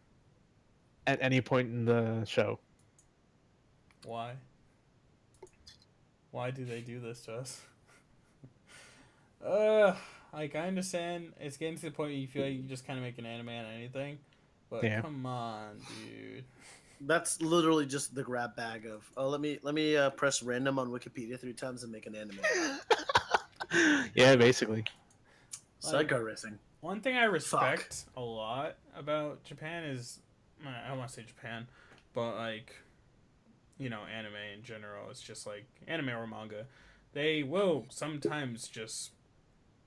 at any point in the show. Why? Why do they do this to us? Uh, like I understand it's getting to the point where you feel like you just kind of make an anime on anything, but Yeah. come on, dude. That's literally just the grab bag of. Oh, let me press random on Wikipedia 3 times and make an anime. Yeah, basically. Sidecar racing. One thing I respect a lot about Japan is, I don't want to say Japan, but like, you know, anime in general. It's just like anime or manga. They will sometimes just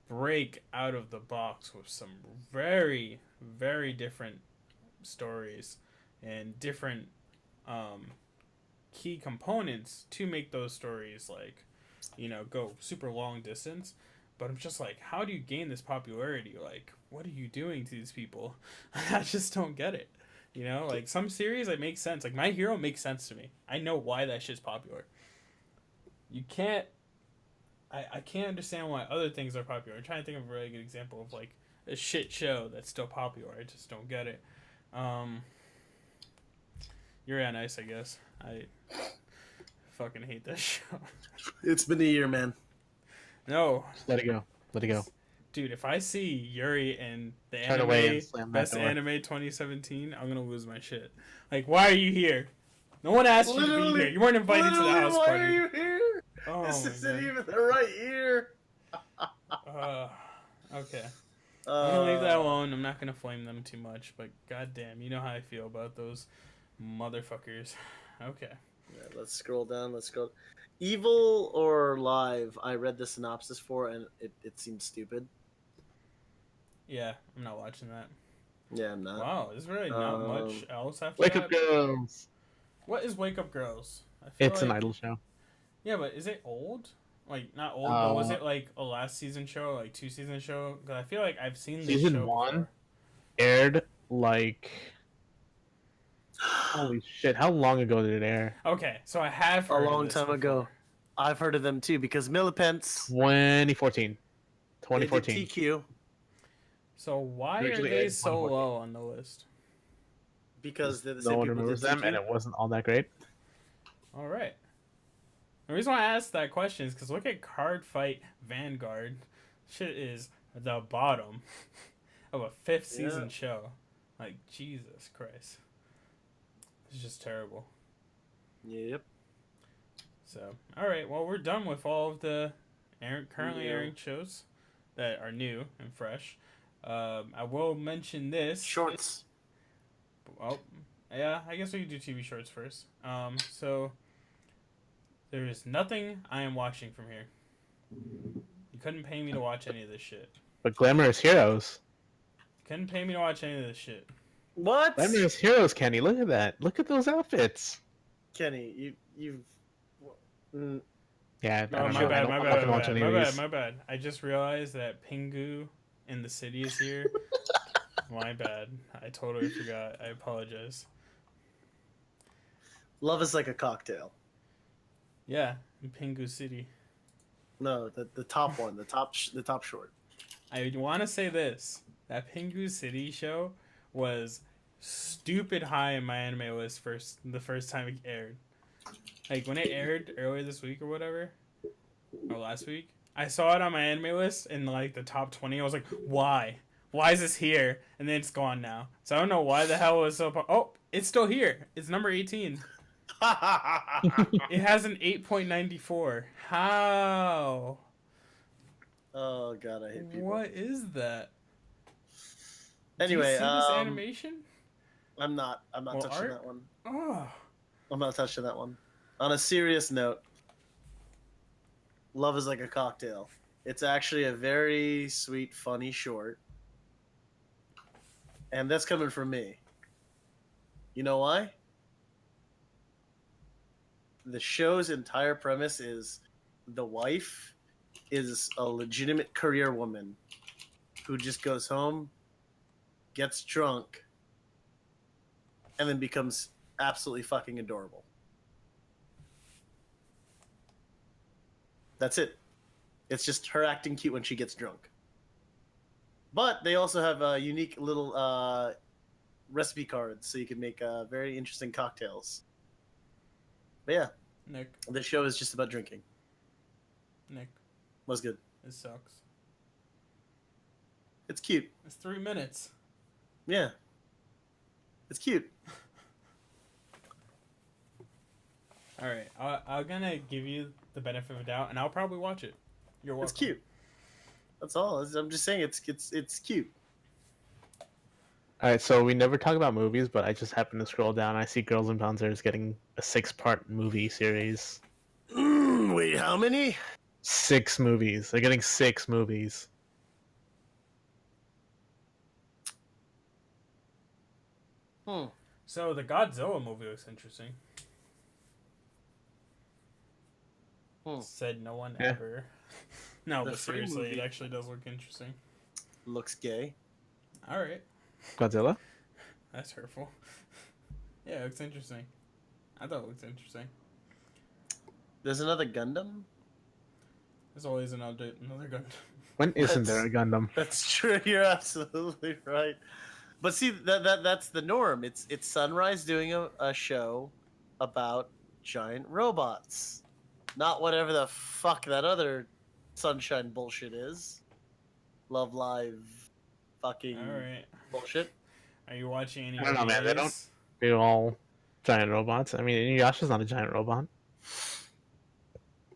break out of the box with some very, very different stories and different key components to make those stories like, you know, go super long distance. But I'm just like, how do you gain this popularity? Like, what are you doing to these people? I just don't get it. You know, like some series like make sense. Like My Hero makes sense to me. I know why that shit's popular. You can't. I can't understand why other things are popular. I'm trying to think of a really good example of like a shit show that's still popular. I just don't get it. Yuri on Ice, I guess. I fucking hate that show. It's been a year, man. No. Just let it go. Let it go. Dude, if I see Yuri in the Turn away anime and slam that best door. anime 2017, I'm gonna lose my shit. Like, why are you here? No one asked you to be here. You weren't invited to the house why party. are you here? Oh, This my isn't God. even the right year. Okay. I'm gonna leave that alone. I'm not gonna flame them too much, but goddamn, you know how I feel about those motherfuckers. Okay. Yeah, let's scroll down. Evil or Live? I read the synopsis for, and it seems stupid. Yeah, I'm not watching that. Yeah, I'm not. Wow, there's really not much else after Wake that. Up Girls. What is Wake Up Girls? I feel It's an idol show. Yeah, but is it old? Like, not old, but was it like a last season show, like 2 season show? Because I feel like I've seen this Season show 1 before. aired like. Holy shit! How long ago did it air? Okay, so I have A heard of long this time ago. before. I've heard of them too because Millipents 2014. they did 2014. TQ So why are Originally they aired so 2014. low on the list? because they're the No same one people remembers that did them, TQ. and it wasn't all that great. All right. The reason why I asked that question is because look at Card Fight Vanguard. Shit is the bottom of a 5th season show. Like, Jesus Christ. It's just terrible. Yep. So, all right. Well, we're done with all of the currently airing shows that are new and fresh. I will mention this. Shorts. Oh, yeah. I guess we can do TV shorts first. So there is nothing I am watching from here. You couldn't pay me to watch any of this shit. But Glamorous Heroes. Couldn't pay me to watch any of this shit. What? Glamorous Heroes, Kenny. Look at that. Look at those outfits. Kenny, you've. Mm, Yeah, I Oh, don't my know. bad, I'm my not bad, gonna my watch bad, any my of bad, these. my bad. I just realized that Pingu in the city is here. My bad. I totally forgot. I apologize. Love is like a cocktail. Yeah, in Pingu City. No, the top one, the top short. I want to say this. That Pingu City show was stupid high in my anime list the first time it aired. Like, when it aired earlier this week or whatever, or last week, I saw it on my anime list in, like, the top 20. I was like, why? Why is this here? And then it's gone now. So I don't know why the hell it was so... Oh, it's still here. It's number 18. It has an 8.94. How? Oh god, I hate people. What is that? Anyway, do you see this animation? I'm not touching art? that one. Oh. I'm not touching that one. On a serious note, Love is like a cocktail. It's actually a very sweet, funny short. And that's coming from me. You know why? The show's entire premise is the wife is a legitimate career woman who just goes home, gets drunk, and then becomes absolutely fucking adorable. That's it. It's just her acting cute when she gets drunk. But they also have unique little recipe cards, so you can make very interesting cocktails. But yeah, Nick, the show is just about drinking. Nick, Was good. it sucks. It's cute. It's 3 minutes. Yeah. It's cute. All right, I'm gonna give you the benefit of a doubt, and I'll probably watch it. You're welcome. It's cute. That's all. I'm just saying it's cute. All right, so we never talk about movies, but I just happened to scroll down. I see Girls and Bouncers getting a 6-part movie series. Wait, how many? 6 movies. They're getting 6 movies. So the Godzilla movie looks interesting. Said no one Yeah. ever. No, The but free seriously, movie it actually does look interesting. looks gay. All right, Godzilla. that's hurtful. Yeah, it looks interesting. I thought it looked interesting. There's another Gundam. There's always another gun. When isn't there a Gundam? That's true. You're absolutely right. But see, that's the norm. It's Sunrise doing a show about giant robots, not whatever the fuck that other Sunshine bullshit is. Love Live, fucking All right. bullshit. Are you watching any I don't know, man. They don't OVAs? do all giant robots. I mean, Inuyasha's not a giant robot.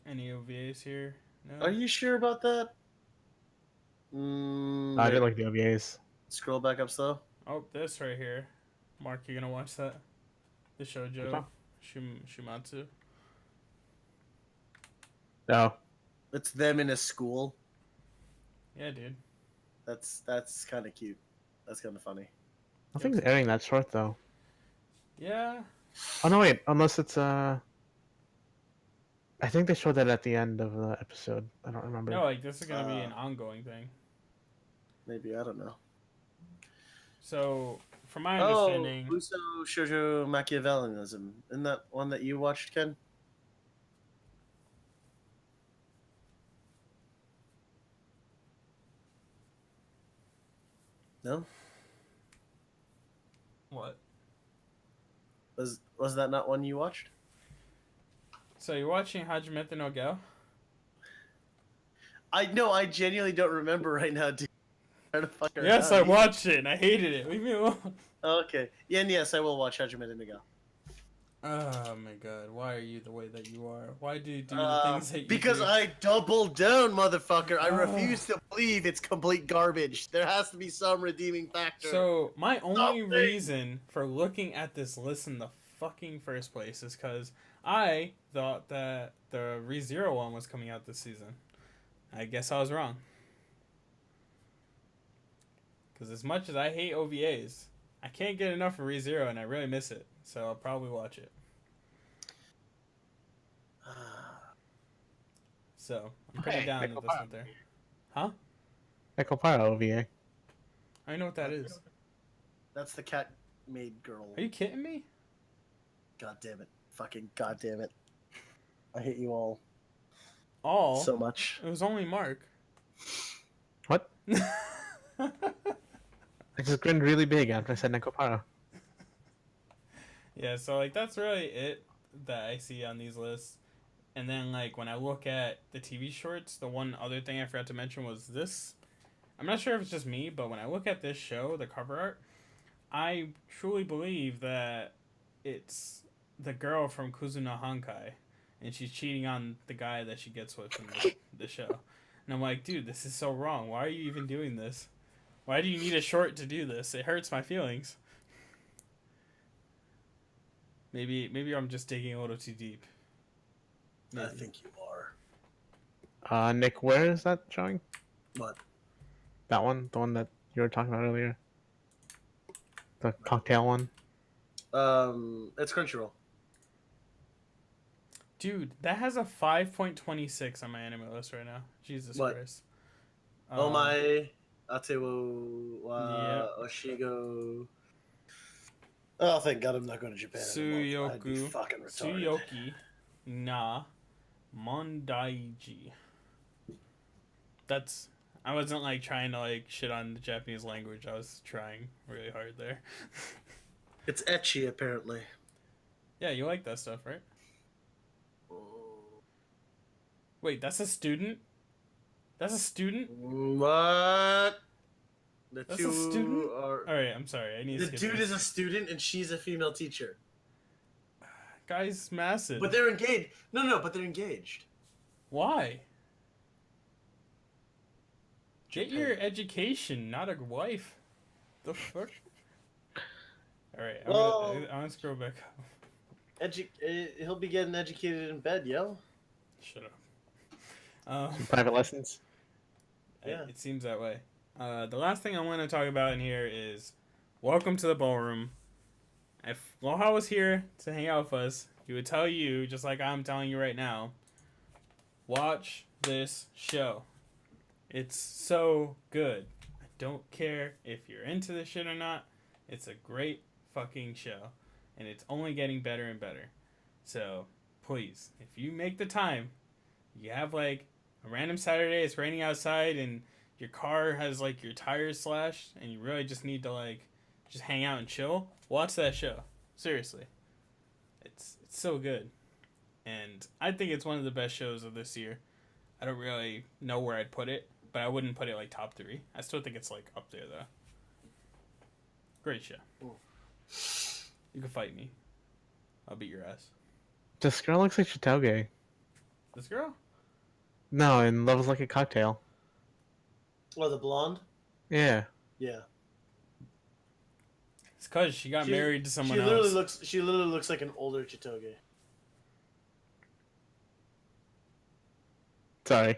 Any OVAs here? No. Are you sure about that? I did like the OVAs. Scroll back up slow. Oh, this right here. Mark, you gonna watch that? The shoujo one? Shumatsu. No. It's them in a school. Yeah, dude. That's kind of cute. That's kind of funny. I think it's airing that short though. Yeah. Oh no, wait. Unless it's I think they showed that at the end of the episode. I don't remember. No, like this is gonna be an ongoing thing. Maybe, I don't know. So, from my understanding, Uso Shoujo Machiavellianism. Isn't that one that you watched, Ken? No? what? Was that not one you watched? So you're watching Hajimete no Gyo? I genuinely don't remember right now, dude. Trying to fuck around. Yes, I watched it and I hated it. Leave me alone. Okay. Yeah, and yes, I will watch Hajime no Ga. Oh my god, why are you the way that you are? Why do you do the things that you Because do? I doubled down, motherfucker. I refuse to believe it's complete garbage. There has to be some redeeming factor. So, my only Something. reason for looking at this list in the fucking first place is because I thought that the ReZero one was coming out this season. I guess I was wrong. Because as much as I hate OVAs, I can't get enough of ReZero and I really miss it. So I'll probably watch it. So, I'm pretty down that that's not there. Huh? Echo Pyro OVA. I know what that is. That's the cat made girl. Are you kidding me? God damn it. Fucking god damn it. I hate you all All? so much. It was only Mark. What? I just grinned really big after I said Neko Pyro. Yeah, so like that's really it that I see on these lists. And then like when I look at the TV shorts, the one other thing I forgot to mention was this. I'm not sure if it's just me, but when I look at this show, the cover art, I truly believe that it's the girl from Kuzuno Hankai, and she's cheating on the guy that she gets with in the show. And I'm like, dude, this is so wrong. Why are you even doing this? Why do you need a short to do this? It hurts my feelings. Maybe I'm just digging a little too deep. Maybe. I think you are. Nick, where is that showing? What? That one? The one that you were talking about earlier? The cocktail one? It's Crunchyroll. Dude, that has a 5.26 on my anime list right now. Jesus What? Christ. Omae, Atewo, wa Oshigo. Oh, thank God I'm not going to Japan anymore. I'd be Suyoku. fucking retarded. Tsuyoki na Mondaiji. That's... I wasn't like trying to like shit on the Japanese language. I was trying really hard there. It's ecchi, apparently. Yeah, you like that stuff, right? Wait, that's a student? That's a student? What? The That's a two student? are. Alright, I'm sorry. I need to The skip dude this. is a student and she's a female teacher. Guy's massive. But they're engaged. No, but they're engaged. Why? Get your education, not a wife. The fuck? Alright, I'm gonna scroll back up. He'll be getting educated in bed, yo. Shut up. Some private lessons? Yeah. It seems that way. The last thing I want to talk about in here is welcome to the ballroom. If Loha was here to hang out with us, he would tell you, just like I'm telling you right now, watch this show. It's so good. I don't care if you're into this shit or not. It's a great fucking show. And it's only getting better and better. So, please, if you make the time, you have like a random Saturday, it's raining outside, and your car has like your tires slashed, and you really just need to like just hang out and chill, watch that show. Seriously. It's so good. And I think it's one of the best shows of this year. I don't really know where I'd put it, but I wouldn't put it like top 3. I still think it's like up there though. Great show. Ooh. You can fight me. I'll beat your ass. This girl looks like Chitoge. This girl? No, in Love is Like a Cocktail. Oh, the blonde? Yeah. Yeah. It's because she got married to someone she else. literally looks like an older Chitoge. Sorry.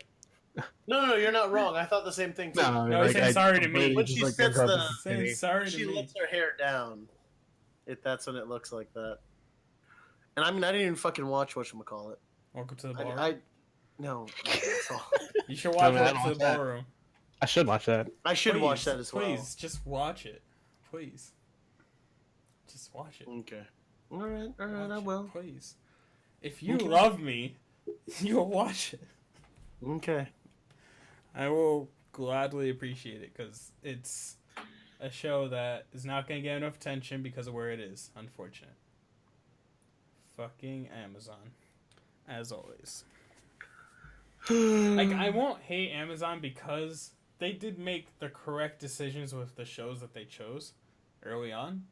No, you're not wrong. I thought the same thing too. No, he's saying sorry to me. When she sets the, Saying sorry to she me. lets her hair down. That's when it looks like that. And I mean, I didn't even fucking watch whatchamacallit. Welcome to the ballroom. No, that's all. You should watch I Welcome to the that. Ballroom. I should watch that. I should watch that as well. Please, just watch it. Please. Just watch it. Okay. All right, Watch I it, will. please. If you Okay. love me, you'll watch it. Okay. I will gladly appreciate it because it's a show that is not going to get enough attention because of where it is. Unfortunate. Fucking Amazon. As always. Like, I won't hate Amazon because they did make the correct decisions with the shows that they chose early on.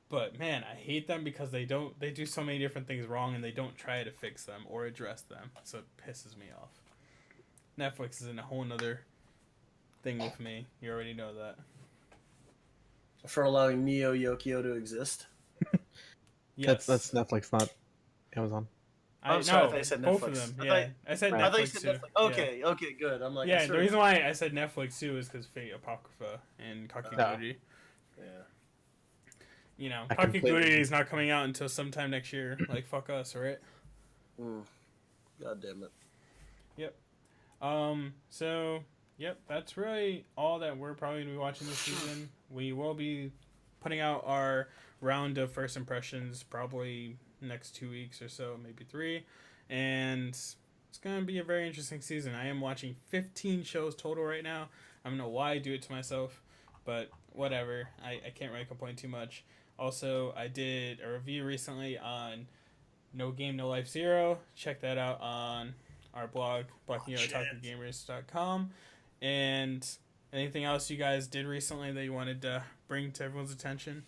But man, I hate them because they do so many different things wrong and they don't try to fix them or address them. So it pisses me off. Netflix is in a whole nother thing with me. You already know that. For allowing Neo Yokio to exist. Yes. That's Netflix, not Amazon. I'm sorry if I no, said both Netflix. of them. I Yeah, thought- I said Right. I thought you Netflix said too. Netflix. Okay, okay, good. I'm like, Yeah, I the sort of- reason why I said Netflix too is because Fate Apocrypha and Kakiguri. Yeah. You know, I completely- Kakiguri is not coming out until sometime next year. Like, fuck us, right? God damn it. So, yep, that's really all that we're probably going to be watching this season. We will be putting out our round of first impressions probably next 2 weeks or so, maybe 3. And it's going to be a very interesting season. I am watching 15 shows total right now. I don't know why I do it to myself, but whatever. I can't really complain too much. Also, I did a review recently on No Game, No Life Zero. Check that out on our blog, blackneotakugamers.com. And anything else you guys did recently that you wanted to bring to everyone's attention?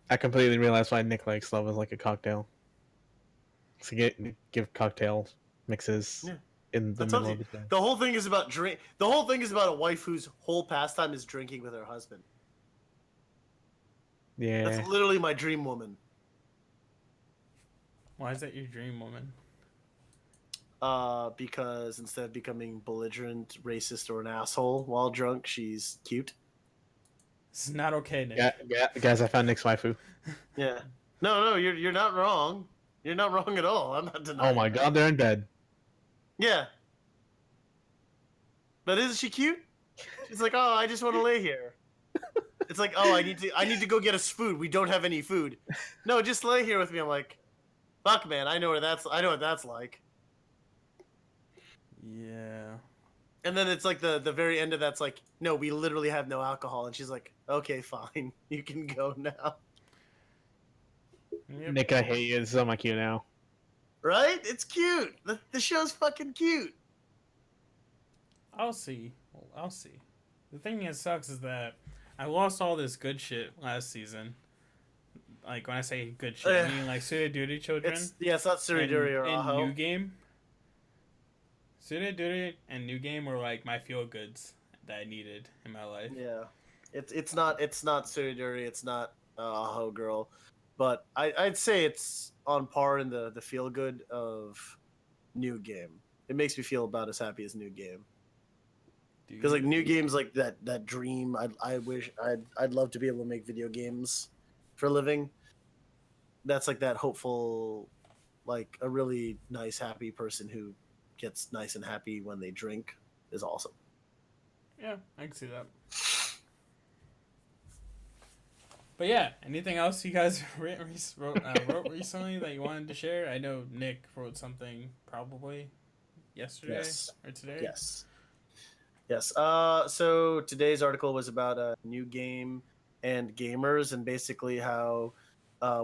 I completely realized why Nick likes Love is Like a Cocktail. To give cocktail mixes Yeah. in the I told middle you, of the day. the whole thing is about drink. The whole thing is about a wife whose whole pastime is drinking with her husband. Yeah. That's literally my dream woman. Why is that your dream woman? Because instead of becoming belligerent, racist, or an asshole while drunk, she's cute. This is not okay, Nick. Guys, I found Nick's waifu. Yeah. No, you're not wrong. You're not wrong at all. I'm not denying. Oh my god, they're in bed. Yeah. But isn't she cute? She's like, oh, I just want to lay here. It's like, oh, I need to go get us food. We don't have any food. No, just lay here with me. I'm like, fuck, man. I know what that's like. Yeah. And then it's like the very end of that's like, no, we literally have no alcohol. And she's like, okay, fine, you can go now. Yep. Nick, I hate you. This is on my queue now. Right? It's cute. The show's fucking cute. I'll see. I'll see. The thing that sucks is that I lost all this good shit last season. Like, when I say good shit, I mean, like, Suda Children. It's not Suriduri or and Aho. New Game. Suda and New Game were, like, my feel-goods that I needed in my life. Yeah. It's not Suriduri, it's not Aho Girl. But I'd say it's on par in the feel good of New Game. It makes me feel about as happy as New Game. Because like New Game's like that dream. I'd love to be able to make video games for a living. That's like that hopeful, like a really nice, happy person who gets nice and happy when they drink is awesome. Yeah, I can see that. But yeah, anything else you guys wrote recently that you wanted to share? I know Nick wrote something probably yesterday or today. Yes. So today's article was about a new game and gamers, and basically how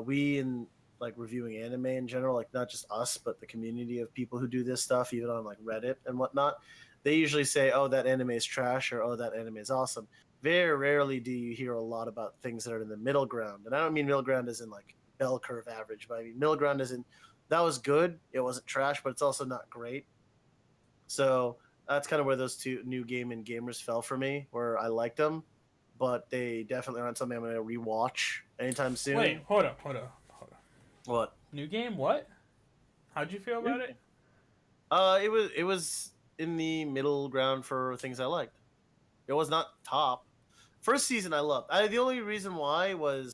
we in like reviewing anime in general, like not just us, but the community of people who do this stuff, even on like Reddit and whatnot, they usually say, "Oh, that anime is trash," or "Oh, that anime is awesome." Very rarely do you hear a lot about things that are in the middle ground, and I don't mean middle ground as in like bell curve average, but I mean middle ground as in that was good, it wasn't trash, but it's also not great. So that's kind of where those two new game and gamers fell for me, where I liked them, but they definitely aren't something I'm going to rewatch anytime soon. Wait, hold up. What? New game? What? How'd you feel about it? It was in the middle ground for things I liked. It was not top. First season I loved. The only reason why was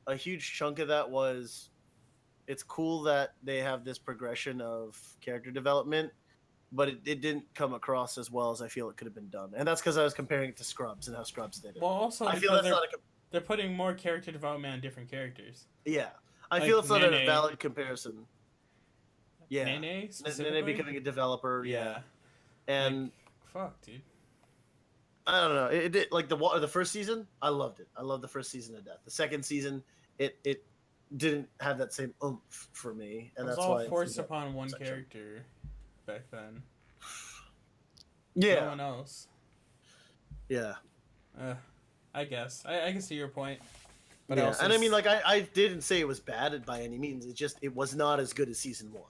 a huge chunk of that was it's cool that they have this progression of character development, but it didn't come across as well as I feel it could have been done. And that's because I was comparing it to Scrubs and how Scrubs did it. Well, also I feel that's not they're putting more character development on different characters. Yeah. I Like feel it's not Nene. a valid comparison. Yeah. Nene specifically? Nene becoming a developer, yeah. And And fuck, dude. I don't know. It did like the first season, I loved it. I loved the first season to death. The second season, it didn't have that same oomph for me, and It was that's all why forced upon one character back then. Yeah. No one else. Yeah. I guess. I can see your point. But yeah. also And I mean, like, I didn't say it was bad by any means. It was not as good as season 1.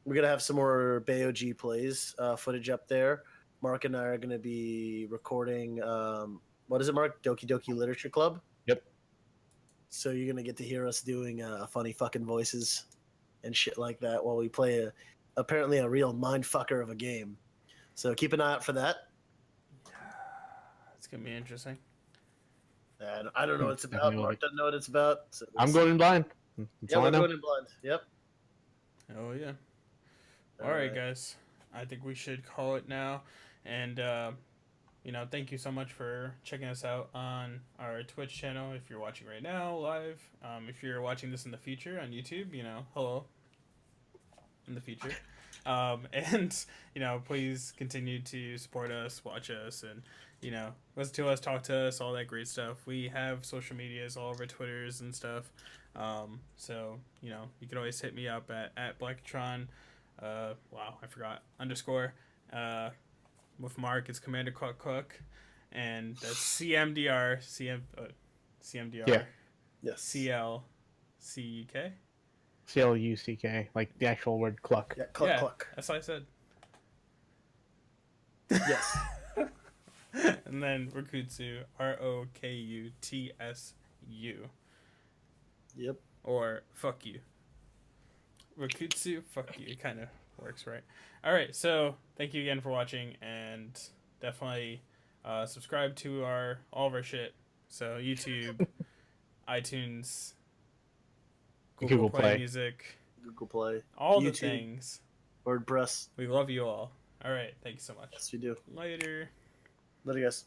We're gonna have some more BAYOG plays footage up there. Mark and I are gonna be recording. What is it, Mark? Doki Doki Literature Club. Yep. So you're gonna get to hear us doing funny fucking voices and shit like that while we play apparently a real mind fucker of a game. So keep an eye out for that. It's gonna be interesting. And I don't know what it's about. Definitely will Mark doesn't know what it's about. So I'm going in blind. That's Yeah, all I we're know. going in blind. Yep. Oh yeah. All right, guys. I think we should call it now. And thank you so much for checking us out on our Twitch channel. If you're watching right now live, if you're watching this in the future on YouTube, hello. In the future, and please continue to support us, watch us, and listen to us, talk to us, all that great stuff. We have social medias, all over Twitters and stuff. So you can always hit me up at Blacktron. Wow, I forgot _ with Mark, it's Commander Cook, and that's CMDR. CMDR. Yeah. Yes. CLCK. CLUCK, like the actual word cluck. Yeah, cluck, cluck. That's what I said. Yes. And then Rokutsu, ROKUTSU. Yep. Or fuck you. Rokutsu, fuck you. It kind of works, right? All right, so thank you again for watching, and definitely subscribe to all of our shit. So YouTube, iTunes, Google Play Music, Google Play, all the YouTube, things. WordPress. We love you all. All right, thank you so much. Yes, we do. Later. Later, guys.